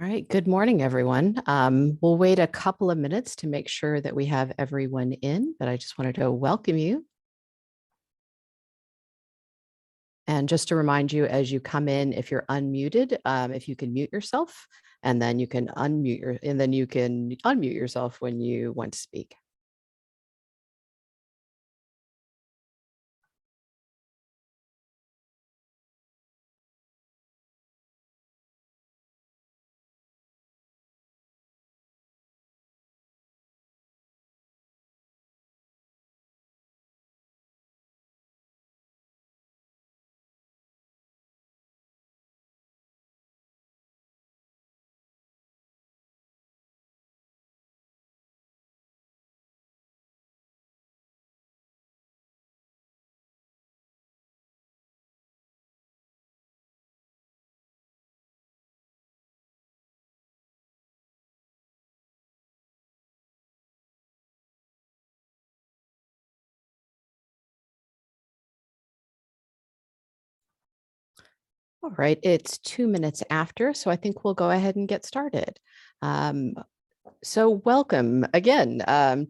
All right, good morning, everyone. We'll wait a couple of minutes to make sure that we have everyone in, but I just wanted to welcome you. And just to remind you, as you come in, if you're unmuted, if you can mute yourself, and then you can unmute yourself when you want to speak. All right, it's 2 minutes after, so I think we'll go ahead and get started. So welcome again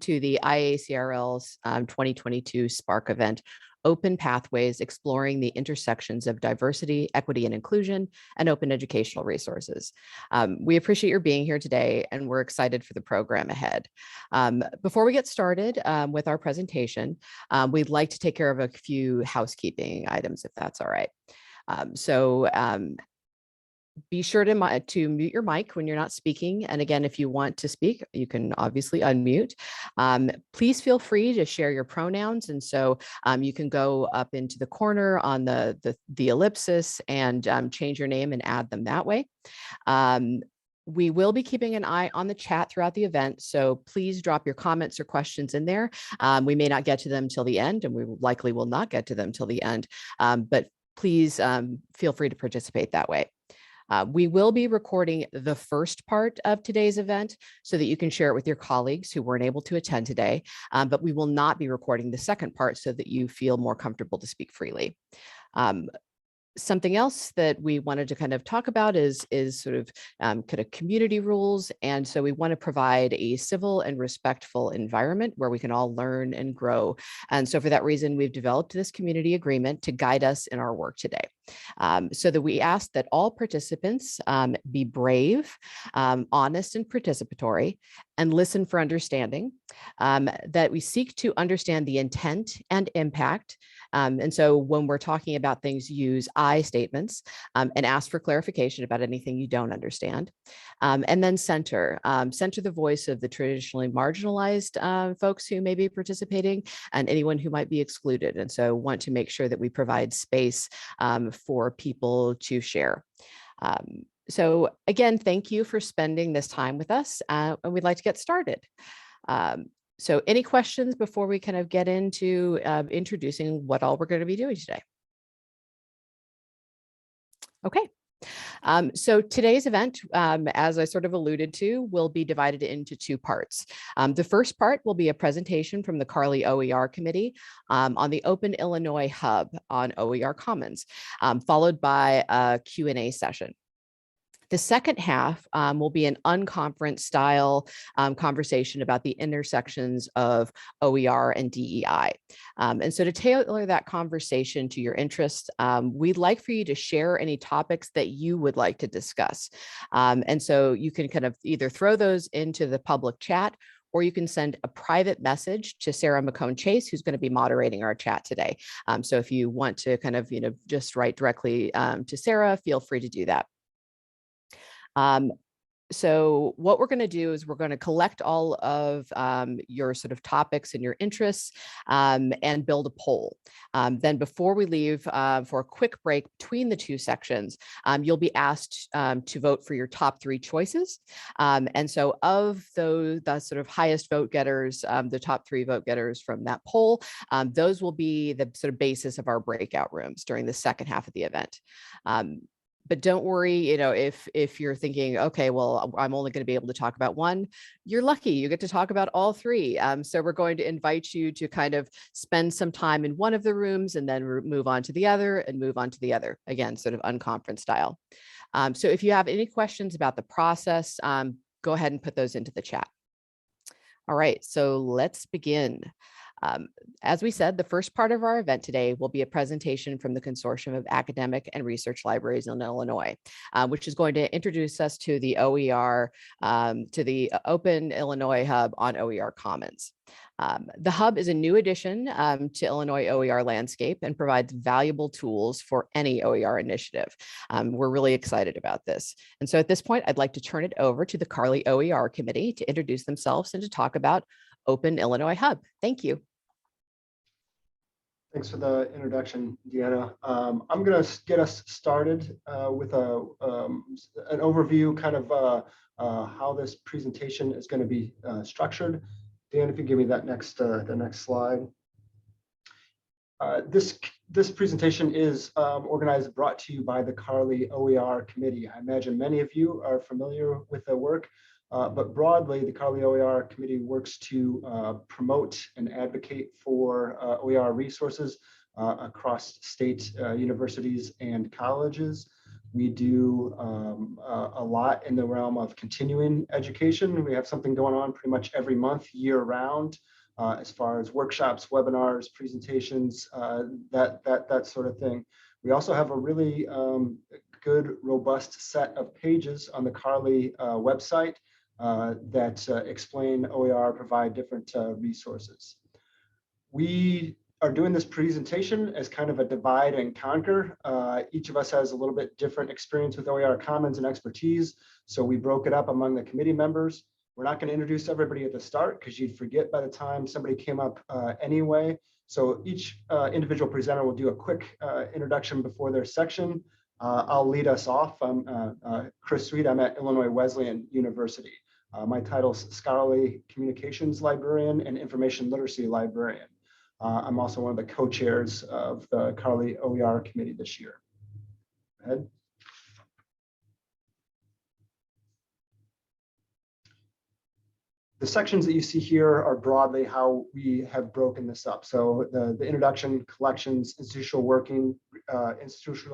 to the IACRL's 2022 Spark event, Open Pathways, Exploring the Intersections of Diversity, Equity, and Inclusion, and Open Educational Resources. We appreciate your being here today, and we're excited for the program ahead. Before we get started with our presentation, we'd like to take care of a few housekeeping items, if that's all right. Be sure to mute your mic when you're not speaking. And again, if you want to speak, you can obviously unmute. Please feel free to share your pronouns. And so you can go up into the corner on the ellipsis and change your name and add them that way. We will be keeping an eye on the chat throughout the event, so please drop your comments or questions in there. We may not get to them till the end, and we likely will not get to them till the end, but please feel free to participate that way. We will be recording the first part of today's event so that you can share it with your colleagues who weren't able to attend today, but we will not be recording the second part so that you feel more comfortable to speak freely. Something else that we wanted to kind of talk about is sort of kind of community rules. And so we want to provide a civil and respectful environment where we can all learn and grow. And so for that reason, we've developed this community agreement to guide us in our work today. So that we ask that all participants be brave, honest, and participatory, and listen for understanding, that we seek to understand the intent and impact. And so when we're talking about things, use I statements and ask for clarification about anything you don't understand. And then center the voice of the traditionally marginalized folks who may be participating and anyone who might be excluded. And so want to make sure that we provide space for people to share. So again, thank you for spending this time with us, and we'd like to get started. So any questions before we kind of get into introducing what all we're going to be doing today? Okay. So today's event, as I sort of alluded to, will be divided into two parts. The first part will be a presentation from the CARLI OER committee on the Open Illinois Hub on OER Commons, followed by a Q&A session. The second half will be an unconference style conversation about the intersections of OER and DEI. And so to tailor that conversation to your interests, we'd like for you to share any topics that you would like to discuss. And so you can kind of either throw those into the public chat, or you can send a private message to Sarah McCone-Chase, who's going to be moderating our chat today. So if you want to kind of, just write directly to Sarah, feel free to do that. So what we're going to do is we're going to collect all of your sort of topics and your interests and build a poll. Then before we leave for a quick break between the two sections, you'll be asked to vote for your top 3 choices. And so of the sort of highest vote getters, the top 3 vote getters from that poll, those will be the sort of basis of our breakout rooms during the second half of the event. But don't worry, if you're thinking, okay, well, I'm only going to be able to talk about one, you're lucky. You get to talk about all three. So we're going to invite you to kind of spend some time in one of the rooms and then move on to the other and move on to the other. Again, sort of unconference style. So if you have any questions about the process, go ahead and put those into the chat. All right, so let's begin. As we said, the first part of our event today will be a presentation from the Consortium of Academic and Research Libraries in Illinois, which is going to introduce us to the OER, to the Open Illinois Hub on OER Commons. The Hub is a new addition to Illinois OER landscape and provides valuable tools for any OER initiative. We're really excited about this. And so at this point, I'd like to turn it over to the CARLI OER committee to introduce themselves and to talk about Open Illinois Hub. Thank you. Thanks for the introduction, Deanna. I'm going to get us started with an overview, kind of how this presentation is going to be structured. Dan, if you give me that the next slide. This presentation is organized and brought to you by the CARLI OER committee. I imagine many of you are familiar with the work. But broadly, the CARLI OER committee works to promote and advocate for OER resources across state universities and colleges. We do a lot in the realm of continuing education. We have something going on pretty much every month, year round, as far as workshops, webinars, presentations, that sort of thing. We also have a really good, robust set of pages on the CARLI website that explain OER, provide different resources. We are doing this presentation as kind of a divide and conquer. Each of us has a little bit different experience with OER Commons and expertise, so we broke it up among the committee members. We're not going to introduce everybody at the start because you'd forget by the time somebody came up anyway. So each individual presenter will do a quick introduction before their section. I'll lead us off. I'm Chris Sweet. I'm at Illinois Wesleyan University. My title is Scholarly Communications Librarian and Information Literacy Librarian. I'm also one of the co-chairs of the CARLI OER committee this year. Go ahead. The sections that you see here are broadly how we have broken this up. So the introduction, collections, institutional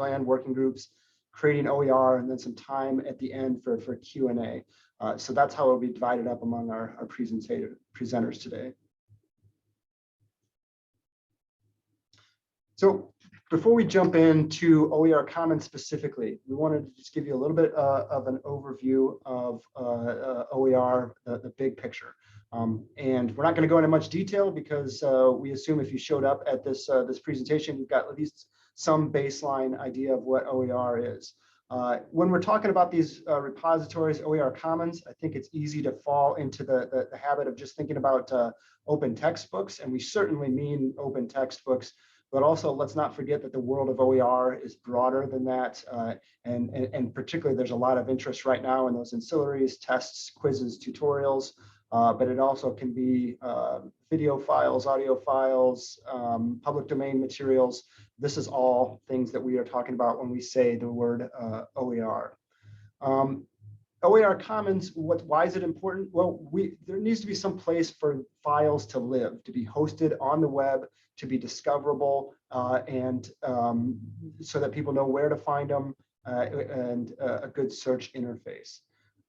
and working groups, creating OER, and then some time at the end for Q&A. So that's how it will be divided up among our presenters today. So before we jump into OER Commons specifically, we wanted to just give you a little bit of an overview of OER, the big picture. And we're not going to go into much detail because we assume if you showed up at this presentation, you've got at least some baseline idea of what OER is. When we're talking about these repositories, OER Commons, I think it's easy to fall into the habit of just thinking about open textbooks, and we certainly mean open textbooks. But also, let's not forget that the world of OER is broader than that, and particularly there's a lot of interest right now in those ancillaries, tests, quizzes, tutorials, but it also can be video files, audio files, public domain materials. This is all things that we are talking about when we say the word OER. OER Commons, why is it important? Well, there needs to be some place for files to live, to be hosted on the web, to be discoverable, and so that people know where to find them, and a good search interface.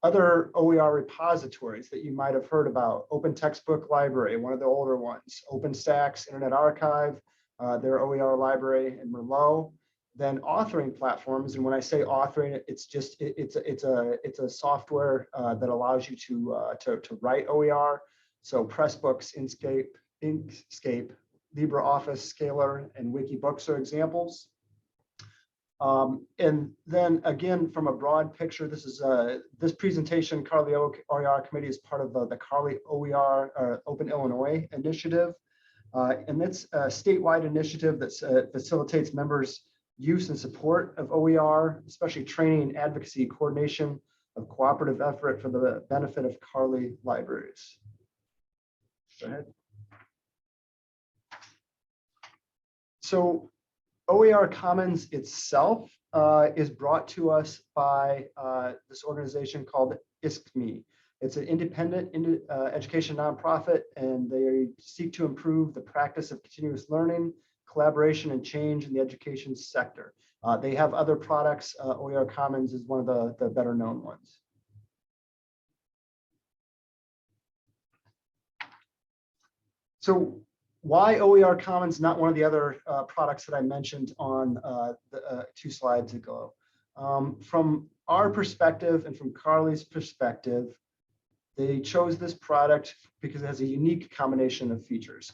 Other OER repositories that you might have heard about: Open Textbook Library, one of the older ones; OpenStax, Internet Archive, their OER library, and Merlot. Then authoring platforms, and when I say authoring, it's a software that allows you to write OER. So Pressbooks, Inkscape, LibreOffice, Scalar, and Wikibooks are examples. And then again, from a broad picture, this presentation, CARLI OER committee, is part of the CARLI OER Open Illinois initiative, and it's a statewide initiative that facilitates members' use and support of OER, especially training, advocacy, coordination of cooperative effort for the benefit of CARLI libraries. Go ahead. So OER Commons itself is brought to us by this organization called ISKME. It's an independent education nonprofit, and they seek to improve the practice of continuous learning, collaboration, and change in the education sector. They have other products. OER Commons is one of the better known ones. So why OER Commons, not one of the other products that I mentioned on the 2 slides ago? From our perspective and from CARLI's perspective, they chose this product because it has a unique combination of features.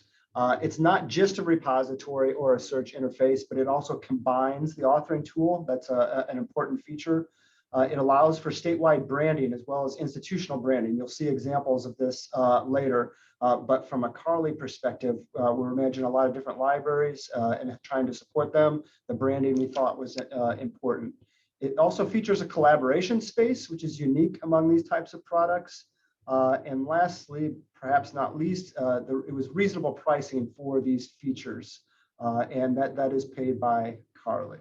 It's not just a repository or a search interface, but it also combines the authoring tool. That's an important feature. It allows for statewide branding as well as institutional branding. You'll see examples of this later. But from a CARLI perspective, we're managing a lot of different libraries and trying to support them. The branding we thought was important. It also features a collaboration space, which is unique among these types of products. And lastly, perhaps not least, it was reasonable pricing for these features, and that is paid by CARLI.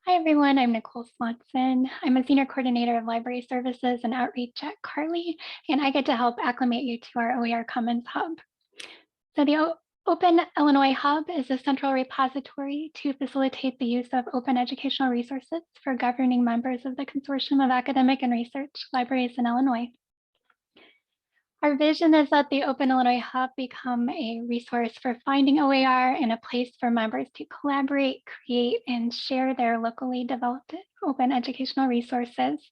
Hi, everyone. I'm Nicole Swanson. I'm a Senior Coordinator of Library Services and Outreach at CARLI, and I get to help acclimate you to our OER Commons Hub. So the Open Illinois Hub is a central repository to facilitate the use of open educational resources for governing members of the Consortium of Academic and Research Libraries in Illinois. Our vision is that the Open Illinois Hub become a resource for finding OER and a place for members to collaborate, create, and share their locally developed open educational resources.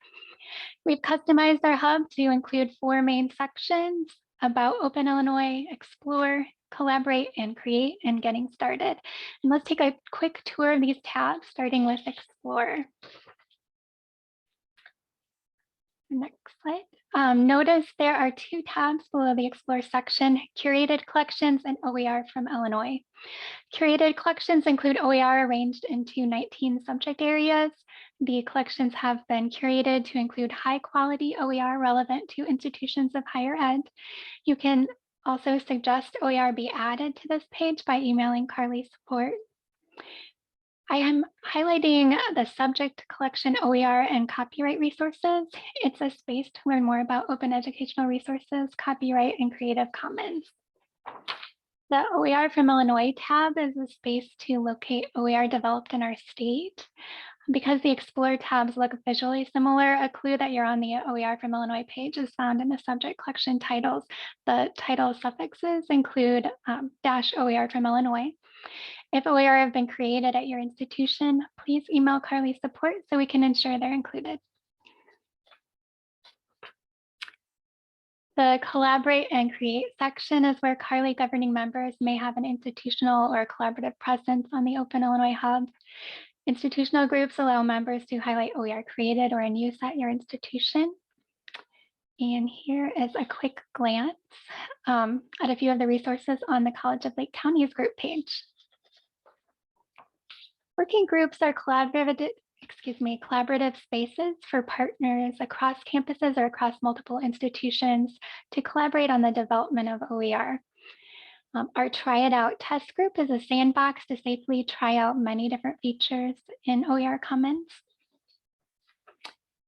We've customized our hub to include 4 main sections: about Open Illinois, explore, collaborate, and create, and getting started. And let's take a quick tour of these tabs, starting with explore. Next slide. Notice there are 2 tabs below the Explore section: Curated Collections and OER from Illinois. Curated collections include OER arranged into 19 subject areas. The collections have been curated to include high-quality OER relevant to institutions of higher ed. You can also suggest OER be added to this page by emailing CARLI support. I am highlighting the subject collection OER and copyright resources. It's a space to learn more about open educational resources, copyright, and Creative Commons. The OER from Illinois tab is a space to locate OER developed in our state. Because the Explore tabs look visually similar, a clue that you're on the OER from Illinois page is found in the subject collection titles. The title suffixes include -OER from Illinois. If OER have been created at your institution, please email CARLI support so we can ensure they're included. The collaborate and create section is where CARLI governing members may have an institutional or collaborative presence on the Open Illinois Hub. Institutional groups allow members to highlight OER created or in use at your institution. And here is a quick glance at a few of the resources on the College of Lake County's group page. Working groups are collaborative spaces for partners across campuses or across multiple institutions to collaborate on the development of OER. Our Try It Out test group is a sandbox to safely try out many different features in OER Commons.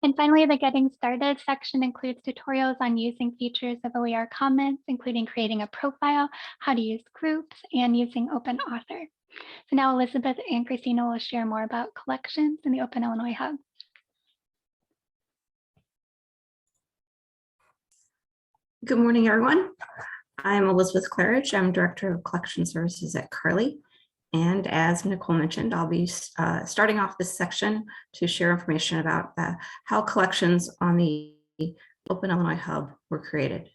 And finally, the Getting Started section includes tutorials on using features of OER Commons, including creating a profile, how to use groups, and using Open Author. So now Elizabeth and Christina will share more about collections in the Open Illinois Hub. Good morning, everyone. I'm Elizabeth Claridge. I'm Director of Collection Services at CARLI. And as Nicole mentioned, I'll be starting off this section to share information about how collections on the Open Illinois Hub were created.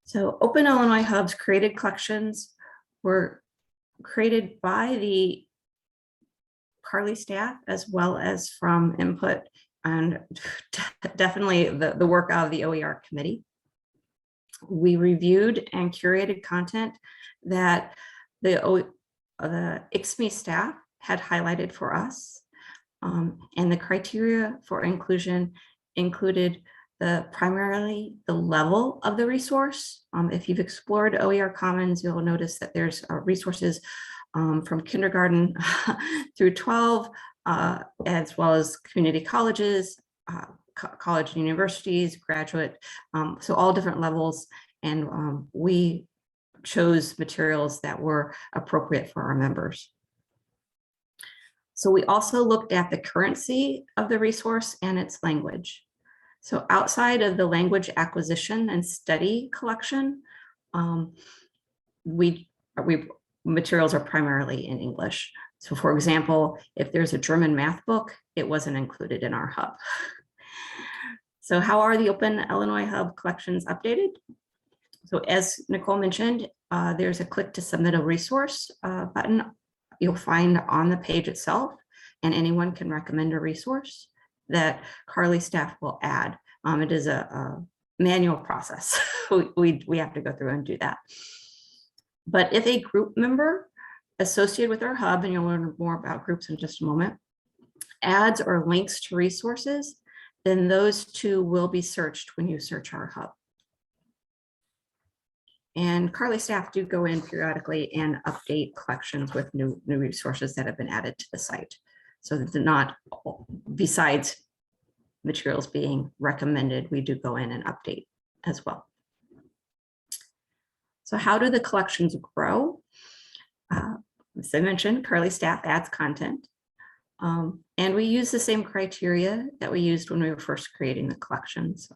So Open Illinois Hub's created collections were created by the CARLI staff as well as from input and definitely the work of the OER committee. We reviewed and curated content that the IACRL staff had highlighted for us. And the criteria for inclusion included primarily the level of the resource. If you've explored OER Commons, you'll notice that there's resources from kindergarten through 12, as well as community colleges, college and universities, graduate, so all different levels. And we chose materials that were appropriate for our members. So we also looked at the currency of the resource and its language. So outside of the language acquisition and study collection, materials are primarily in English. So for example, if there's a German math book, it wasn't included in our hub. So how are the Open Illinois Hub collections updated? So as Nicole mentioned, there's a click to submit a resource button you'll find on the page itself, and anyone can recommend a resource that CARLI staff will add. It is a manual process. we have to go through and do that. But if a group member associated with our hub, and you'll learn more about groups in just a moment, adds or links to resources, then those two will be searched when you search our hub. And CARLI staff do go in periodically and update collections with new resources that have been added to the site. So that they're not, besides materials being recommended, we do go in and update as well. So how do the collections grow? As I mentioned, CARLI staff adds content. And we use the same criteria that we used when we were first creating the collections,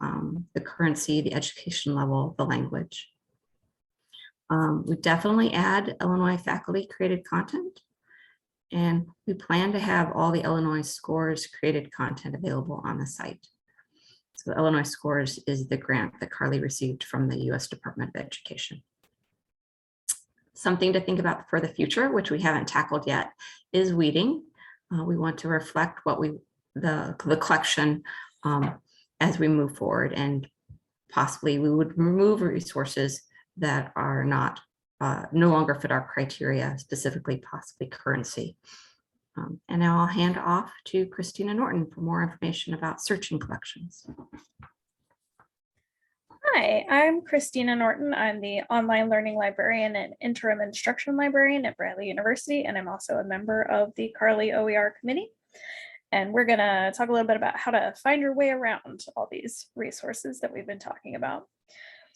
the currency, the education level, the language. We definitely add Illinois faculty created content, and we plan to have all the Illinois Scores created content available on the site. So Illinois Scores is the grant that CARLI received from the U.S. Department of Education. Something to think about for the future, which we haven't tackled yet, is weeding. We want to reflect what the collection as we move forward, and possibly we would remove resources that are not no longer fit our criteria, specifically possibly currency. And now I'll hand off to Christina Norton for more information about searching collections. Hi, I'm Christina Norton. I'm the online learning librarian and interim instruction librarian at Bradley University, and I'm also a member of the CARLI OER committee. And we're gonna talk a little bit about how to find your way around all these resources that we've been talking about.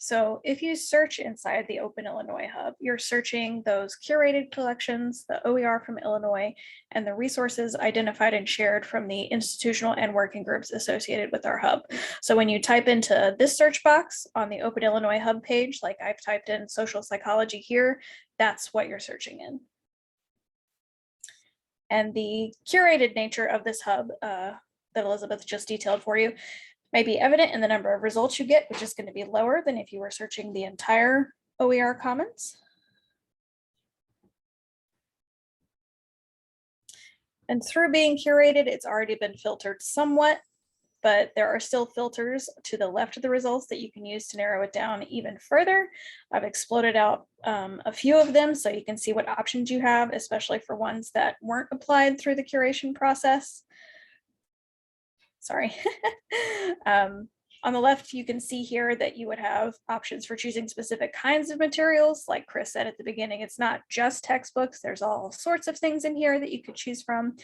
So if you search inside the Open Illinois Hub, you're searching those curated collections, the OER from Illinois, and the resources identified and shared from the institutional and working groups associated with our hub. So when you type into this search box on the Open Illinois Hub page, like I've typed in social psychology here, that's what you're searching in. And the curated nature of this hub that Elizabeth just detailed for you may be evident in the number of results you get, which is going to be lower than if you were searching the entire OER Commons. And through being curated, it's already been filtered somewhat, but there are still filters to the left of the results that you can use to narrow it down even further. I've exploded out a few of them so you can see what options you have, especially for ones that weren't applied through the curation process. Sorry. On the left, you can see here that you would have options for choosing specific kinds of materials. Like Chris said at the beginning, it's not just textbooks. There's all sorts of things in here that you could choose from.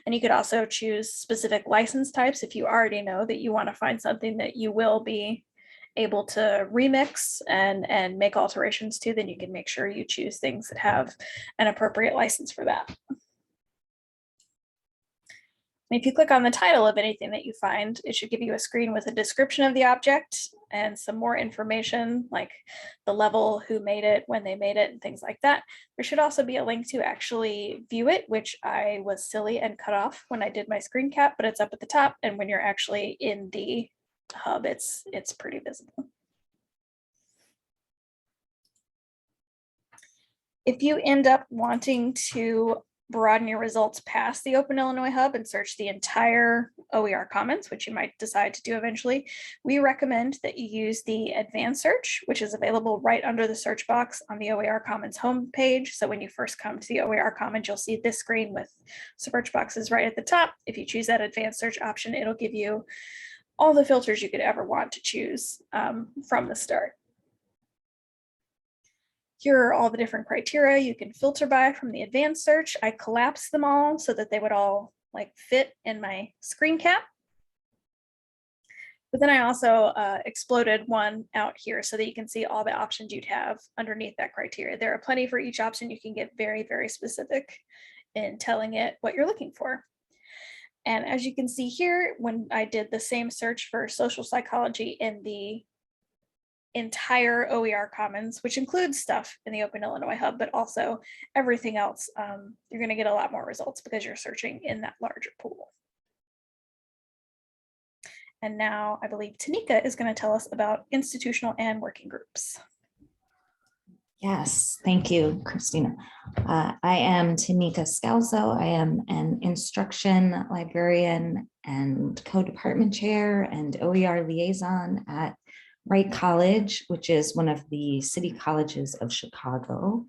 And you could also choose specific license types. If you already know that you want to find something that you will be able to remix and make alterations to, then you can make sure you choose things that have an appropriate license for that. And if you click on the title of anything that you find, it should give you a screen with a description of the object and some more information like the level, who made it, when they made it, and things like that. There should also be a link to actually view it, which I was silly and cut off when I did my screen cap, but it's up at the top. And when you're actually in the hub, it's pretty visible. If you end up wanting to broaden your results past the Open Illinois Hub and search the entire OER Commons, which you might decide to do eventually, we recommend that you use the advanced search, which is available right under the search box on the OER Commons homepage. So when you first come to the OER Commons, you'll see this screen with search boxes right at the top. If you choose that advanced search option, it'll give you all the filters you could ever want to choose from the start. Here are all the different criteria you can filter by from the advanced search. I collapsed them all so that they would all like fit in my screen cap. But then I also exploded one out here so that you can see all the options you'd have underneath that criteria. There are plenty for each option. You can get very, very specific in telling it what you're looking for. And as you can see here, when I did the same search for social psychology in the entire OER Commons, which includes stuff in the Open Illinois Hub, but also everything else, you're going to get a lot more results because you're searching in that larger pool. And now I believe Tanika is going to tell us about institutional and working groups. Yes, thank you, Christina. I am Tanika Scalzo. I am an instruction librarian and co-department chair and OER liaison at Wright College, which is one of the city colleges of Chicago.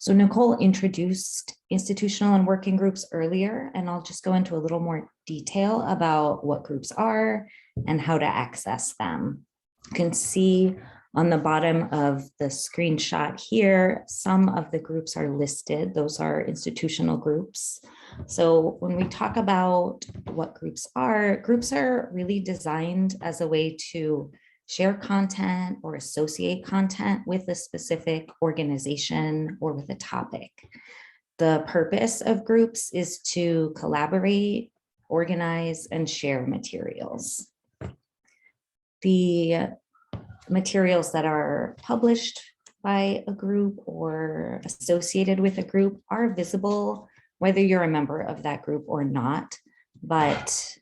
So Nicole introduced institutional and working groups earlier, and I'll just go into a little more detail about what groups are and how to access them. You can see on the bottom of the screenshot here, some of the groups are listed. Those are institutional groups. So when we talk about what groups are really designed as a way to share content or associate content with a specific organization or with a topic. The purpose of groups is to collaborate, organize, and share materials. The materials that are published by a group or associated with a group are visible, whether you're a member of that group or not, but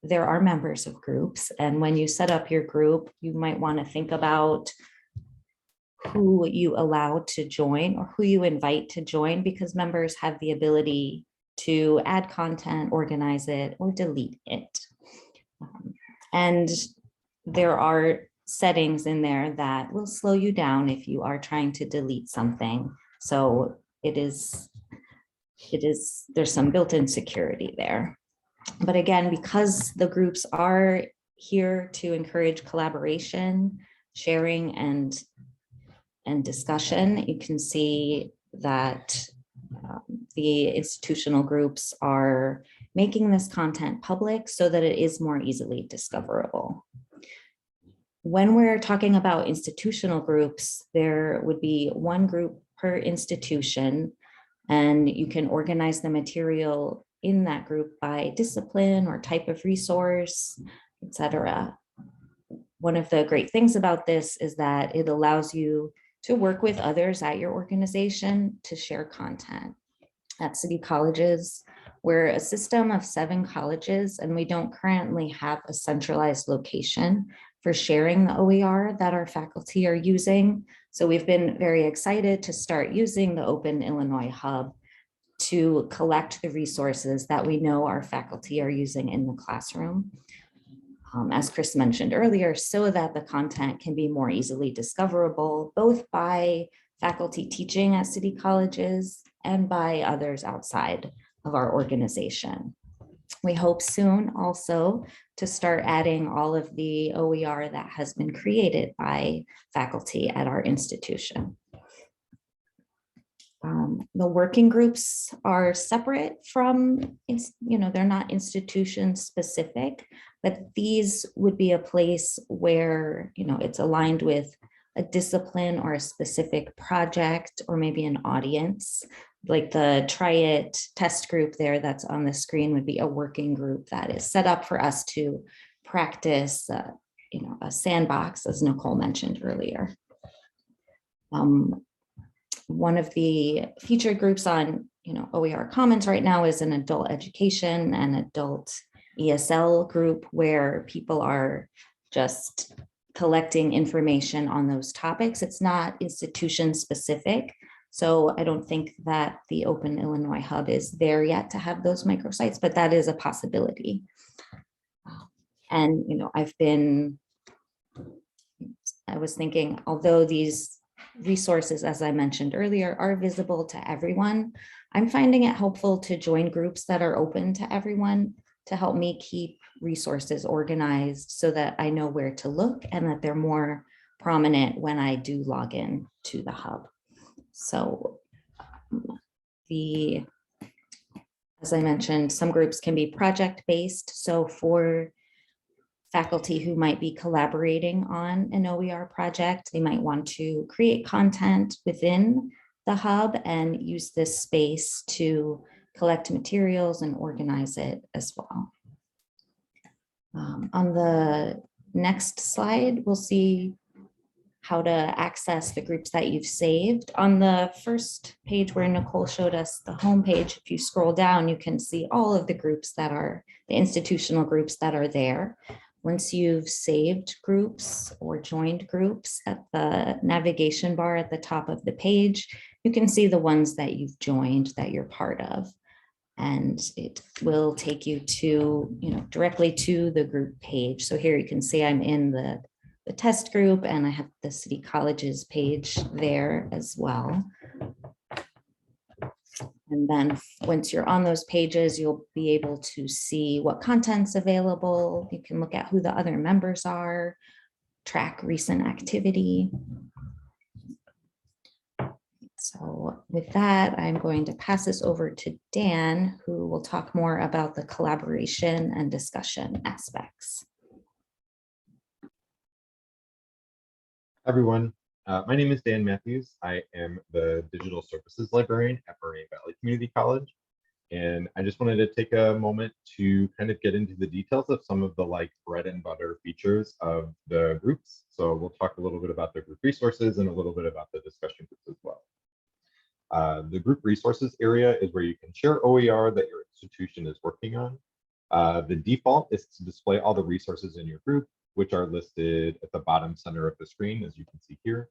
there are members of groups. And when you set up your group, you might want to think about who you allow to join or who you invite to join, because members have the ability to add content, organize it, or delete it. And there are settings in there that will slow you down if you are trying to delete something. So there's some built-in security there. But again, because the groups are here to encourage collaboration, sharing, and discussion, you can see that the institutional groups are making this content public so that it is more easily discoverable. When we're talking about institutional groups, there would be one group per institution, and you can organize the material in that group by discipline or type of resource, etc. One of the great things about this is that it allows you to work with others at your organization to share content. At city colleges, we're a system of 7 colleges, and we don't currently have a centralized location for sharing the OER that our faculty are using. So we've been very excited to start using the Open Illinois Hub to collect the resources that we know our faculty are using in the classroom, as Chris mentioned earlier, so that the content can be more easily discoverable, both by faculty teaching at city colleges and by others outside of our organization. We hope soon also to start adding all of the OER that has been created by faculty at our institution. The working groups are separate from, they're not institution specific, but these would be a place where, it's aligned with a discipline or a specific project or maybe an audience. Like the Try It test group there that's on the screen would be a working group that is set up for us to practice, a sandbox, as Nicole mentioned earlier. One of the featured groups on OER Commons right now is an adult education and adult ESL group, where people are just collecting information on those topics. It's not institution specific. So I don't think that the Open Illinois Hub is there yet to have those microsites, but that is a possibility. And I was thinking, although these resources, as I mentioned earlier, are visible to everyone, I'm finding it helpful to join groups that are open to everyone to help me keep resources organized so that I know where to look and that they're more prominent when I do log in to the hub. So as I mentioned, some groups can be project-based. So for faculty who might be collaborating on an OER project, they might want to create content within the hub and use this space to collect materials and organize it as well. On the next slide, we'll see how to access the groups that you've saved. On the first page where Nicole showed us the home page, if you scroll down, you can see all of the groups that are the institutional groups that are there. Once you've saved groups or joined groups, at the navigation bar at the top of the page, you can see the ones that you've joined that you're part of. And it will take you to, directly to the group page. So here you can see I'm in the test group and I have the City Colleges page there as well. And then once you're on those pages, you'll be able to see what content's available. You can look at who the other members are, track recent activity. So with that, I'm going to pass this over to Dan, who will talk more about the collaboration and discussion aspects. Everyone, my name is Dan Matthews. I am the Digital Services Librarian at Moraine Valley Community College. And I just wanted to take a moment to kind of get into the details of some of the bread and butter features of the groups. So we'll talk a little bit about the group resources and a little bit about the discussion groups as well. The group resources area is where you can share OER that your institution is working on. The default is to display all the resources in your group, which are listed at the bottom center of the screen, as you can see here.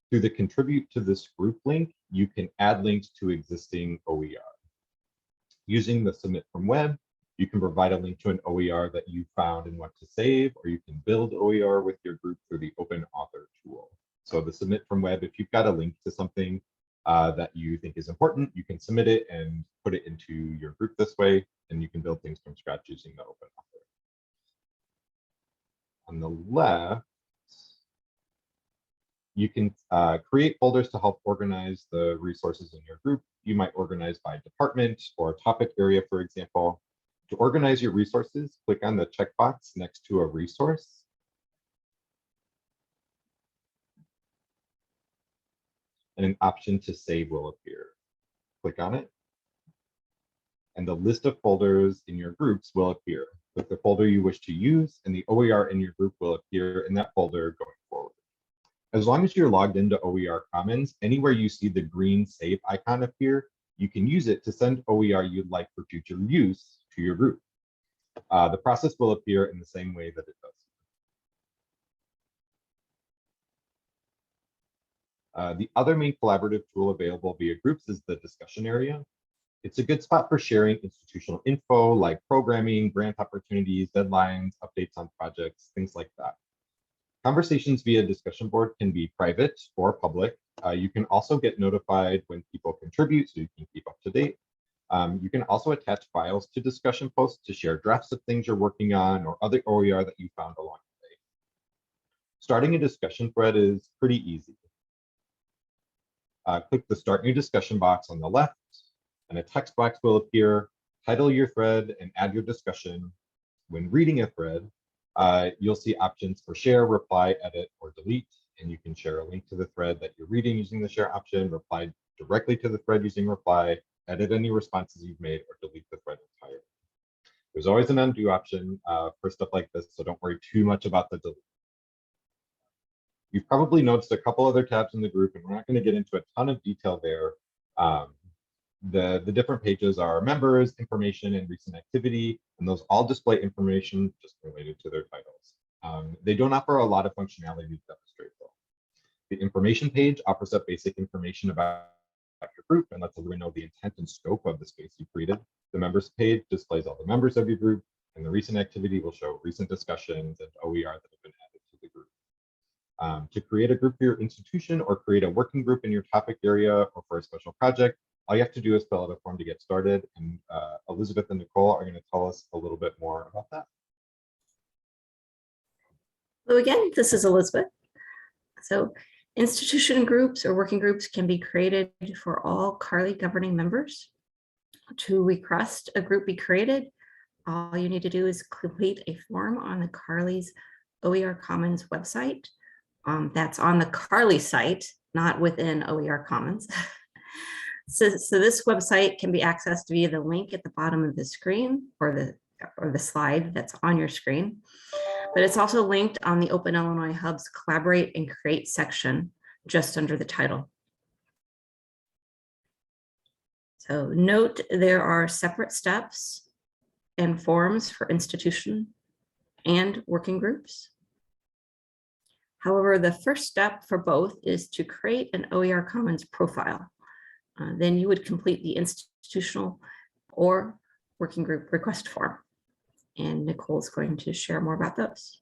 Through the contribute to this group link, you can add links to existing OER. Using the submit from web, you can provide a link to an OER that you found and want to save, or you can build OER with your group through the open author tool. So the submit from web, if you've got a link to something that you think is important, you can submit it and put it into your group this way, and you can build things from scratch using the open author. On the left, you can create folders to help organize the resources in your group. You might organize by department or topic area, for example. To organize your resources, click on the checkbox next to a resource. And an option to save will appear. Click on it. And the list of folders in your groups will appear with the folder you wish to use, and the OER in your group will appear in that folder going forward. As long as you're logged into OER Commons, anywhere you see the green save icon appear, you can use it to send OER you'd like for future use to your group. The process will appear in the same way that it does. The other main collaborative tool available via groups is the discussion area. It's a good spot for sharing institutional info like programming, grant opportunities, deadlines, updates on projects, things like that. Conversations via discussion board can be private or public. You can also get notified when people contribute, so you can keep up to date. You can also attach files to discussion posts to share drafts of things you're working on or other OER that you found along the way. Starting a discussion thread is pretty easy. Click the Start New Discussion box on the left, and a text box will appear. Title your thread and add your discussion. When reading a thread, you'll see options for share, reply, edit, or delete, and you can share a link to the thread that you're reading using the share option, reply directly to the thread using reply, edit any responses you've made, or delete the thread entirely. There's always an undo option for stuff like this, so don't worry too much about the delete. You've probably noticed a couple other tabs in the group, and we're not going to get into a ton of detail there. The different pages are members, information, and recent activity, and those all display information just related to their titles. They don't offer a lot of functionality to demonstrate though. The information page offers up basic information about your group and lets everyone know the intent and scope of the space you created. The members page displays all the members of your group, and the recent activity will show recent discussions and OER that have been added to the group. To create a group for your institution or create a working group in your topic area or for a special project, all you have to do is fill out a form to get started, and Elizabeth and Nicole are going to tell us a little bit more about that. Hello again, this is Elizabeth. So institution groups or working groups can be created for all CARLI governing members. To request a group be created, all you need to do is complete a form on the CARLI's OER Commons website. That's on the CARLI site, not within OER Commons. So this website can be accessed via the link at the bottom of the screen or the slide that's on your screen. But it's also linked on the Open Illinois Hub's Collaborate and Create section just under the title. So note there are separate steps and forms for institution and working groups. However, the first step for both is to create an OER Commons profile. Then you would complete the institutional or working group request form. And Nicole's going to share more about those.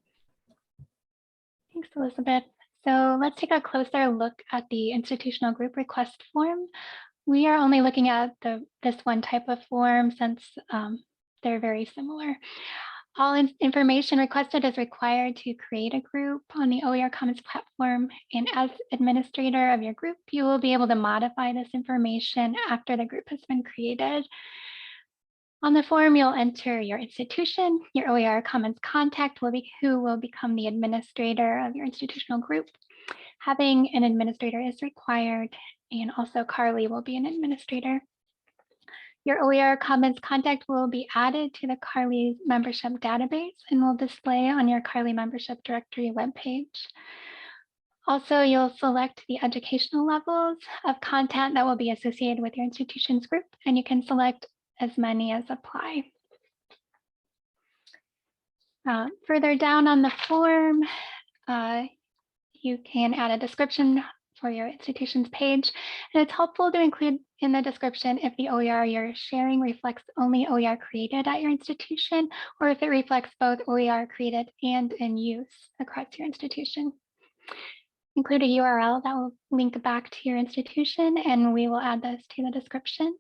Thanks, Elizabeth. So let's take a closer look at the institutional group request form. We are only looking at this one type of form since they're very similar. All information requested is required to create a group on the OER Commons platform. And as administrator of your group, you will be able to modify this information after the group has been created. On the form, you'll enter your institution, your OER Commons contact who will become the administrator of your institutional group. Having an administrator is required, and also CARLI will be an administrator. Your OER Commons contact will be added to the CARLI membership database and will display on your CARLI membership directory webpage. Also, you'll select the educational levels of content that will be associated with your institution's group, and you can select as many as apply. Further down on the form, you can add a description for your institution's page, and it's helpful to include in the description if the OER you're sharing reflects only OER created at your institution, or if it reflects both OER created and in use across your institution. Include a URL that will link back to your institution, and we will add this to the description.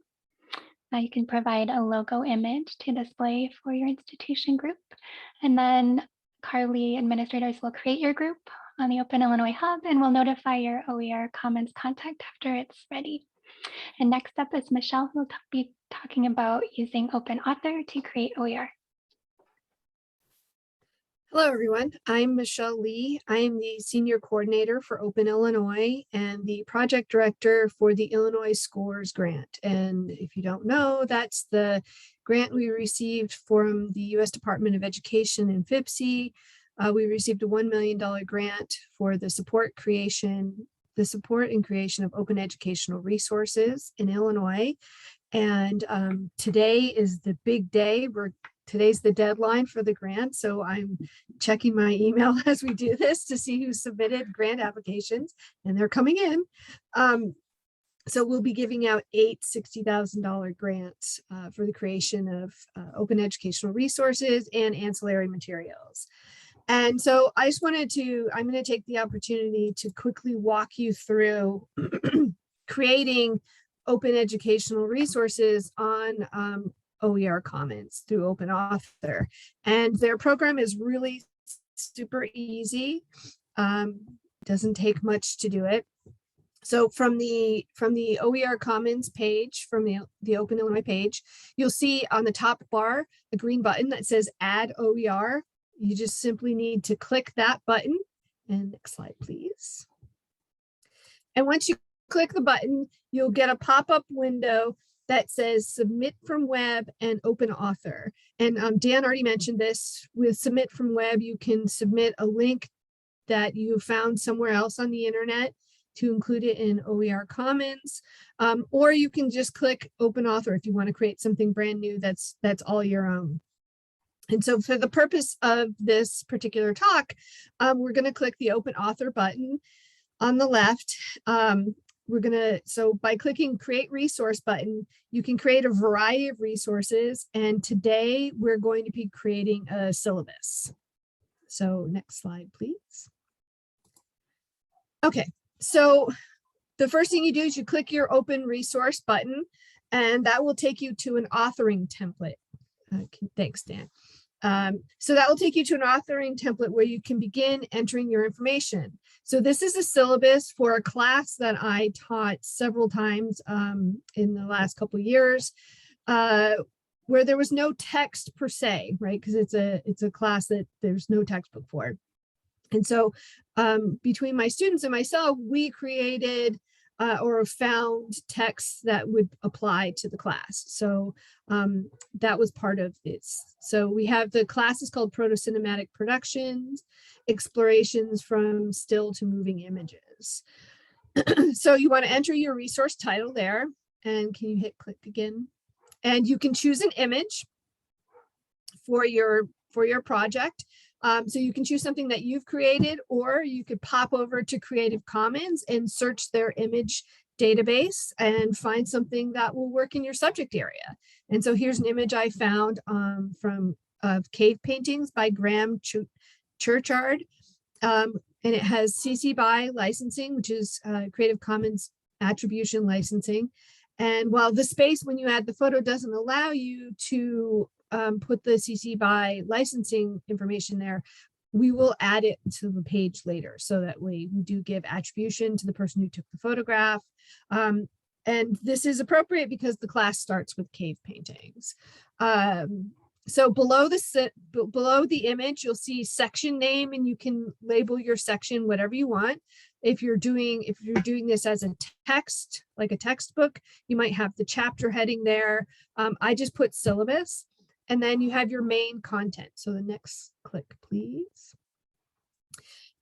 You can provide a logo image to display for your institution group, and then CARLI administrators will create your group on the Open Illinois Hub and will notify your OER Commons contact after it's ready. And next up is Michelle, who will be talking about using Open Author to create OER. Hello, everyone. I'm Michelle Lee. I am the Senior Coordinator for Open Illinois and the Project Director for the Illinois Scores Grant. And if you don't know, that's the grant we received from the U.S. Department of Education and FIPSI. We received a $1 million grant for the support and creation of open educational resources in Illinois. And today is the big day. Today's the deadline for the grant, so I'm checking my email as we do this to see who submitted grant applications, and they're coming in. So we'll be giving out 8 $60,000 grants for the creation of open educational resources and ancillary materials. And so I just I'm going to take the opportunity to quickly walk you through creating open educational resources on OER Commons through Open Author. And their program is really super easy. Doesn't take much to do it. So from the OER Commons page, from the Open Illinois page, you'll see on the top bar a green button that says Add OER. You just simply need to click that button. And next slide, please. And once you click the button, you'll get a pop-up window that says Submit from Web and Open Author. And Dan already mentioned this. With Submit from Web, you can submit a link that you found somewhere else on the internet to include it in OER Commons, or you can just click Open Author if you want to create something brand new that's all your own. And so for the purpose of this particular talk, we're going to click the Open Author button on the left. So by clicking Create Resource button, you can create a variety of resources. And today we're going to be creating a syllabus. So next slide, please. Okay, so the first thing you do is you click your Open Resource button, and that will take you to an authoring template. Thanks, Dan. So that will take you to an authoring template where you can begin entering your information. So this is a syllabus for a class that I taught several times in the last couple of years, where there was no text per se, right? Because it's a class that there's no textbook for. And so between my students and myself, we created or found texts that would apply to the class. So that was part of this. So we have the class is called Proto-Cinematic Productions, Explorations from Still to Moving Images. So you want to enter your resource title there. And can you hit click again? And you can choose an image for your project. So you can choose something that you've created, or you could pop over to Creative Commons and search their image database and find something that will work in your subject area. And so here's an image I found from Cave Paintings by Graham Churchard. And it has CC BY licensing, which is Creative Commons attribution licensing. And while the space when you add the photo doesn't allow you to put the CC BY licensing information there, we will add it to the page later. So that way we do give attribution to the person who took the photograph. And this is appropriate because the class starts with cave paintings. So below the image, you'll see section name, and you can label your section whatever you want. If you're doing this as a text, like a textbook, you might have the chapter heading there. I just put syllabus, and then you have your main content. So the next click, please.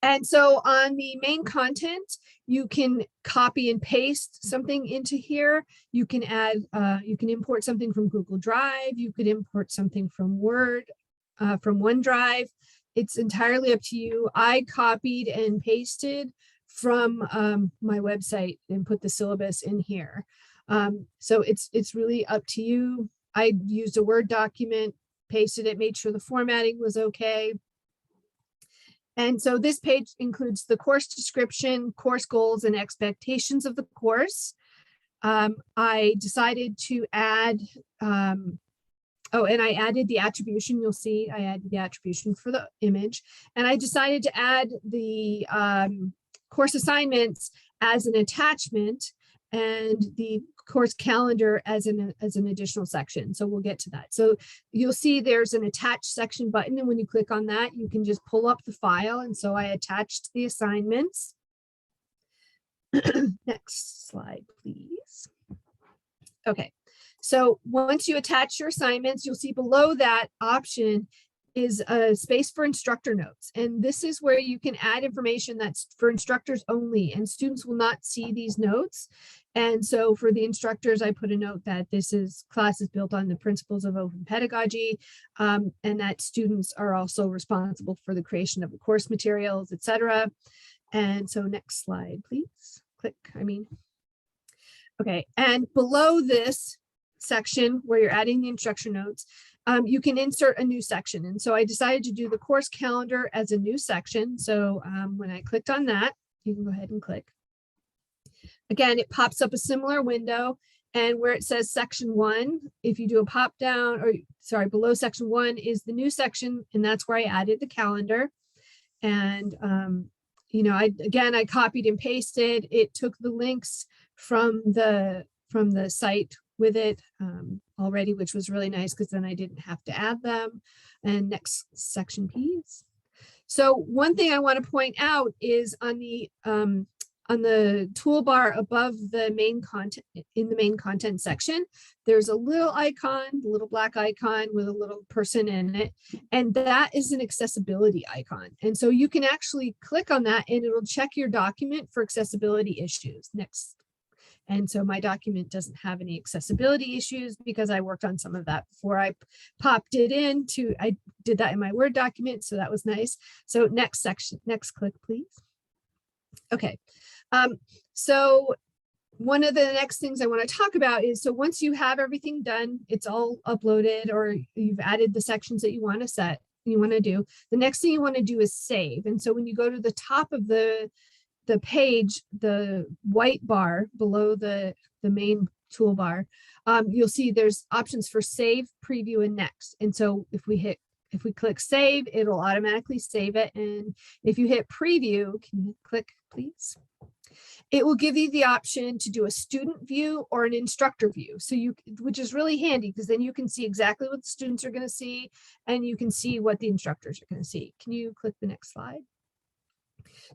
And so on the main content, you can copy and paste something into here. You can add, you can import something from Google Drive. You could import something from Word, from OneDrive. It's entirely up to you. I copied and pasted from my website and put the syllabus in here. So it's really up to you. I used a Word document, pasted it, made sure the formatting was okay. And so this page includes the course description, course goals, and expectations of the course. I decided to add, and I added the attribution. You'll see I added the attribution for the image. And I decided to add the course assignments as an attachment and the course calendar as an additional section. So we'll get to that. So you'll see there's an attached section button, and when you click on that, you can just pull up the file. And so I attached the assignments. Next slide, please. Okay, so once you attach your assignments, you'll see below that option is a space for instructor notes. And this is where you can add information that's for instructors only, and students will not see these notes. And so for the instructors, I put a note that this class is built on the principles of open pedagogy, and that students are also responsible for the creation of the course materials, etc. And so next slide, please. Click, Okay, and below this section where you're adding the instruction notes, you can insert a new section. And so I decided to do the course calendar as a new section. So when I clicked on that, you can go ahead and click. Again, it pops up a similar window, and where it says section 1, if you do a pop down, or sorry, below section 1 is the new section, and that's where I added the calendar. And I copied and pasted. It took the links from the site with it already, which was really nice because then I didn't have to add them. And next section, please. So one thing I want to point out is on the toolbar above the main content, in the main content section, there's a little icon, a little black icon with a little person in it, and that is an accessibility icon. And so you can actually click on that and it'll check your document for accessibility issues. Next. And so my document doesn't have any accessibility issues because I worked on some of that before I popped it into, I did that in my Word document, so that was nice. So next section, next click, please. Okay. So one of the next things I want to talk about is, so once you have everything done, it's all uploaded, or you've added the sections that you want to set, you want to do, the next thing you want to do is save. And so when you go to the top of the page, the white bar below the main toolbar, you'll see there's options for save, preview, and next. And so if we hit if we click save, it'll automatically save it. And if you hit preview, can you click, please? It will give you the option to do a student view or an instructor view. So which is really handy because then you can see exactly what the students are going to see and you can see what the instructors are going to see. Can you click the next slide?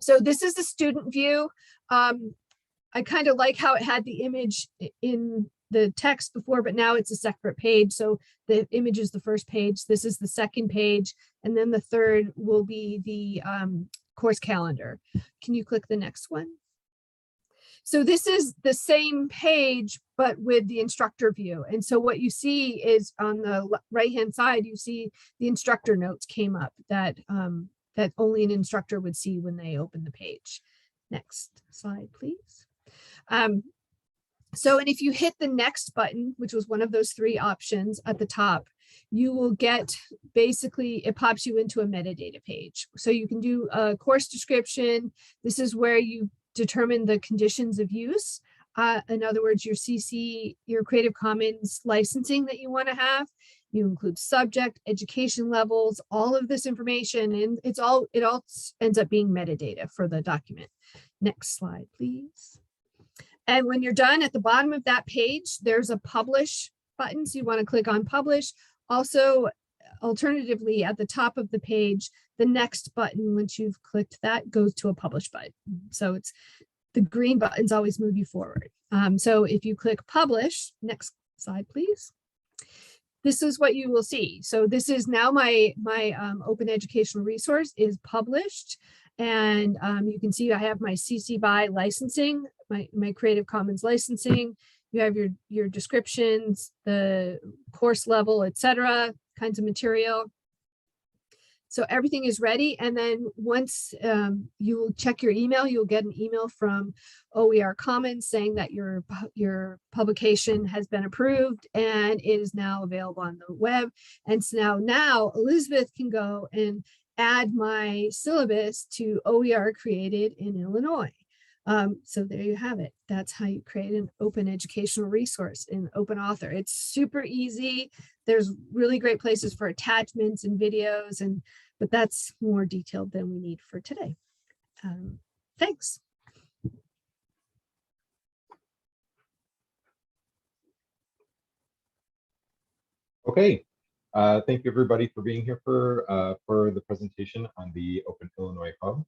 So this is the student view. I kind of like how it had the image in the text before, but now it's a separate page. So the image is the first page. This is the second page. And then the third will be the course calendar. Can you click the next one? So this is the same page, but with the instructor view. And so what you see is on the right-hand side, you see the instructor notes came up that, that only an instructor would see when they open the page. Next slide, please. And if you hit the next button, which was one of those three options at the top, you will get, basically, it pops you into a metadata page. So you can do a course description. This is where you determine the conditions of use. In other words, your CC, your Creative Commons licensing that you want to have. You include subject, education levels, all of this information, and it all ends up being metadata for the document. Next slide, please. And when you're done, at the bottom of that page, there's a publish button. So you want to click on publish. Also, alternatively, at the top of the page, the next button, once you've clicked that, goes to a publish button. So it's the green buttons always move you forward. So if you click publish, next slide, please. This is what you will see. So this is now my open educational resource is published. And you can see I have my CC BY licensing, my Creative Commons licensing. You have your descriptions, the course level, etc., kinds of material. So everything is ready. And then once you will check your email, you'll get an email from OER Commons saying that your publication has been approved and it is now available on the web. And so now Elizabeth can go and add my syllabus to OER created in Illinois. So there you have it. That's how you create an open educational resource in Open Author. It's super easy. There's really great places for attachments and videos, but that's more detailed than we need for today. Thanks. Okay. Thank you everybody for being here for the presentation on the Open Illinois Hub.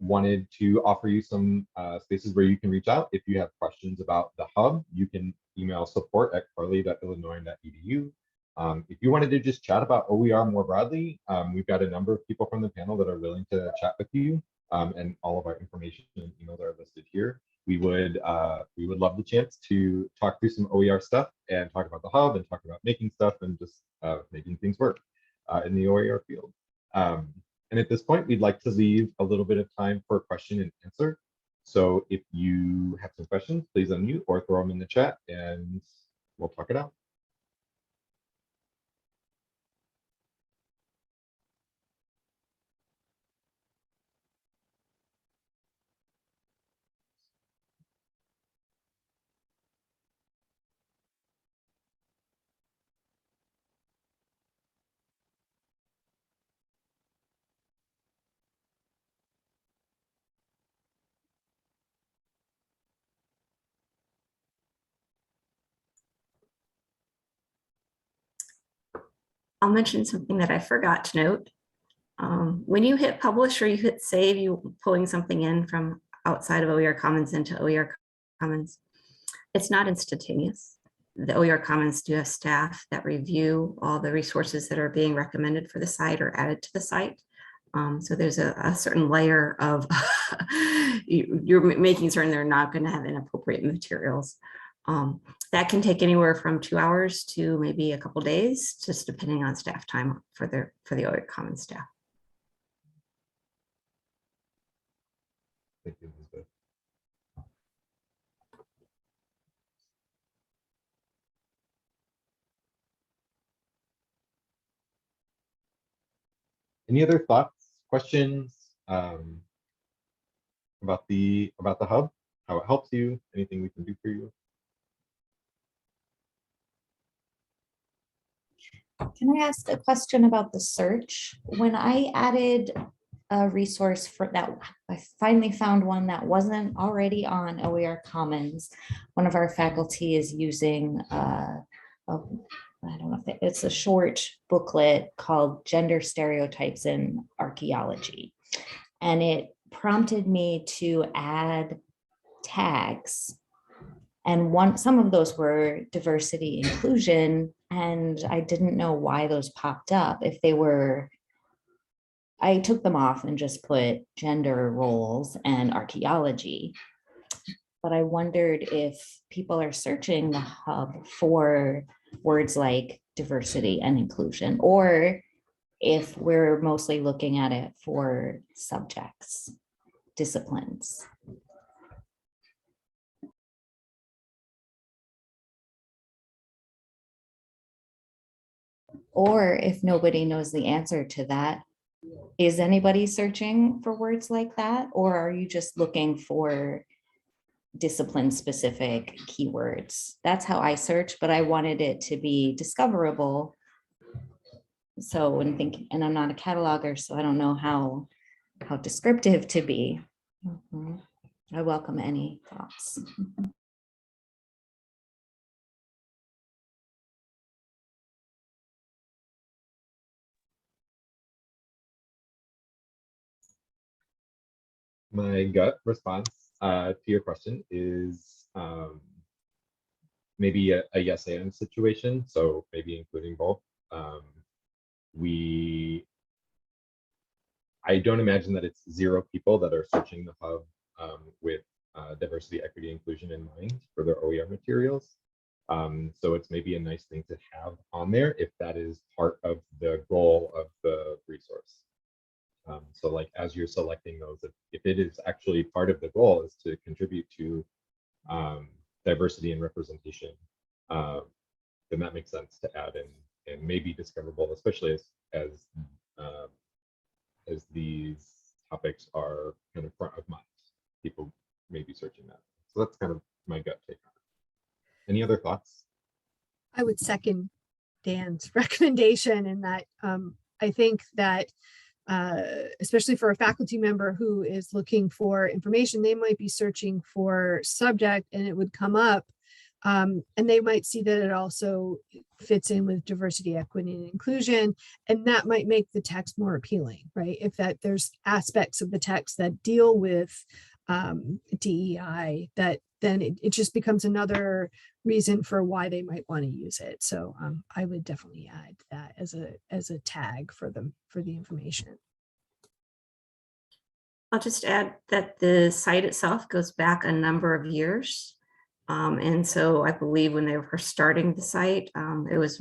Wanted to offer you some spaces where you can reach out. If you have questions about the hub, you can email support@carli.illinois.edu. If you wanted to just chat about OER more broadly, we've got a number of people from the panel that are willing to chat with you, and all of our information and emails are listed here. We would love the chance to talk through some OER stuff and talk about the hub and talk about making stuff and just making things work in the OER field. And at this point, we'd like to leave a little bit of time for question and answer. So if you have some questions, please unmute or throw them in the chat and we'll talk it out. I'll mention something that I forgot to note. When you hit publish or you hit save, you're pulling something in from outside of OER Commons into OER Commons. It's not instantaneous. The OER Commons do have staff that review all the resources that are being recommended for the site or added to the site. So there's a certain layer of you're making certain they're not going to have inappropriate materials. That can take anywhere from 2 hours to maybe a couple days, just depending on staff time for the OER Commons staff. Thank you, Elizabeth. Any other thoughts, questions about the hub, how it helps you, anything we can do for you? Can I ask a question about the search? When I added a resource for that, I finally found one that wasn't already on OER Commons. One of our faculty is using, I don't know if it's a short booklet called Gender Stereotypes in Archaeology. And it prompted me to add tags. And some of those were diversity inclusion, and I didn't know why those popped up. If they were, I took them off and just put gender roles and archaeology. But I wondered if people are searching the hub for words like diversity and inclusion, or if we're mostly looking at it for subjects, disciplines. Or if nobody knows the answer to that, is anybody searching for words like that? Or are you just looking for discipline specific keywords? That's how I search, but I wanted it to be discoverable. So and I'm not a cataloger, so I don't know how descriptive to be. I welcome any thoughts. My gut response to your question is maybe a yes and situation. So maybe including both. I don't imagine that it's 0 people that are searching the hub with diversity, equity, inclusion in mind for their OER materials. So it's maybe a nice thing to have on there if that is part of the goal of the resource. So like as you're selecting those, if it is actually part of the goal is to contribute to diversity and representation, then that makes sense to add in and maybe discoverable, especially as these topics are kind of front of mind. People may be searching that. So that's kind of my gut take on it. Any other thoughts? I would second Dan's recommendation in that I think that especially for a faculty member who is looking for information, they might be searching for subject and it would come up. And they might see that it also fits in with diversity, equity, and inclusion, and that might make the text more appealing, right? If there's aspects of the text that deal with DEI, that then it just becomes another reason for why they might want to use it. So I would definitely add that as a tag for the information. I'll just add that the site itself goes back a number of years. And so I believe when they were starting the site, it was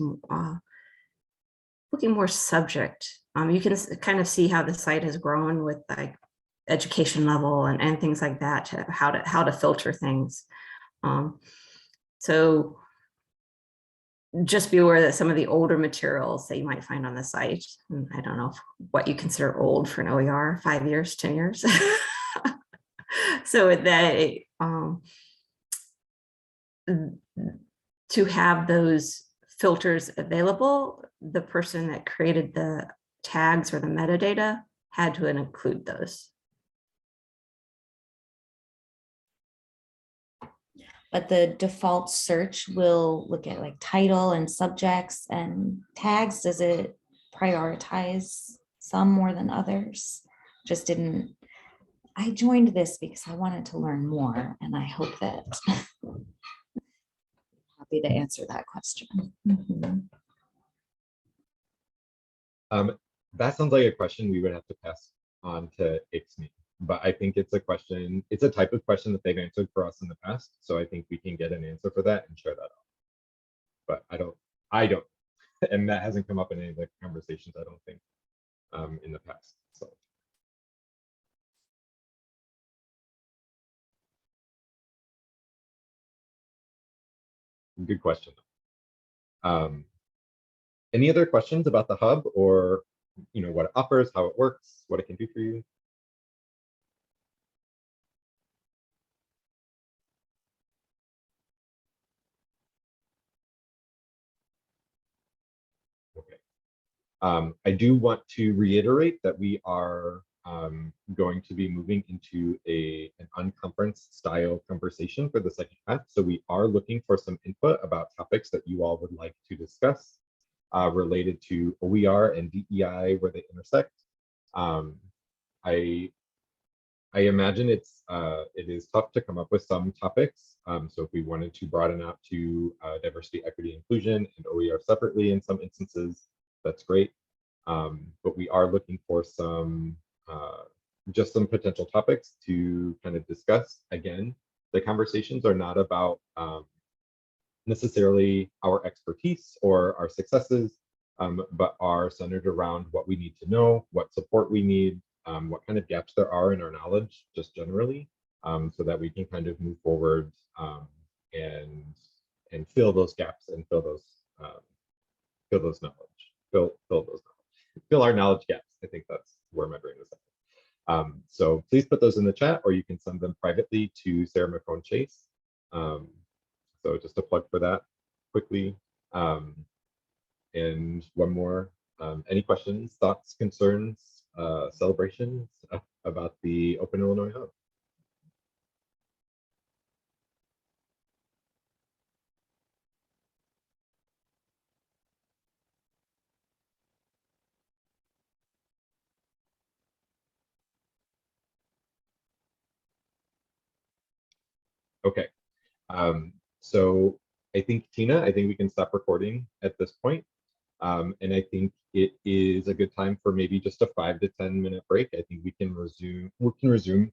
looking more subject. You can kind of see how the site has grown with like education level and things like that, to how to filter things. So just be aware that some of the older materials that you might find on the site, I don't know what you consider old for an OER, 5 years, 10 years. So that to have those filters available, the person that created the tags or the metadata had to include those. But the default search will look at like title and subjects and tags. Does it prioritize some more than others? Just didn't. I joined this because I wanted to learn more, and I hope that happy to answer that question. That sounds like a question we would have to pass on to ICSME. But I think it's a question, it's a type of question that they've answered for us in the past. So I think we can get an answer for that and share that out. But I don't, and that hasn't come up in any of the conversations, I don't think, in the past. So. Good question. Any other questions about the hub, or what it offers, how it works, what it can do for you? Okay. I do want to reiterate that we are going to be moving into an unconference style conversation for the second half. So we are looking for some input about topics that you all would like to discuss related to OER and DEI, where they intersect. I imagine it is tough to come up with some topics. So if we wanted to broaden out to diversity, equity, inclusion, and OER separately in some instances, that's great. But we are looking for some just some potential topics to kind of discuss. Again, the conversations are not about necessarily our expertise or our successes, but are centered around what we need to know, what support we need, what kind of gaps there are in our knowledge, just generally, so that we can kind of move forward and fill those gaps and fill those our knowledge gaps. I think that's where my brain was at. So please put those in the chat, or you can send them privately to Sarah McCone Chase. So just a plug for that quickly. And one more, any questions, thoughts, concerns, celebrations about the Open Illinois Hub? Okay, so I think, Tina, I think we can stop recording at this point. And I think it is a good time for maybe just a 5 to 10 minute break. I think we can resume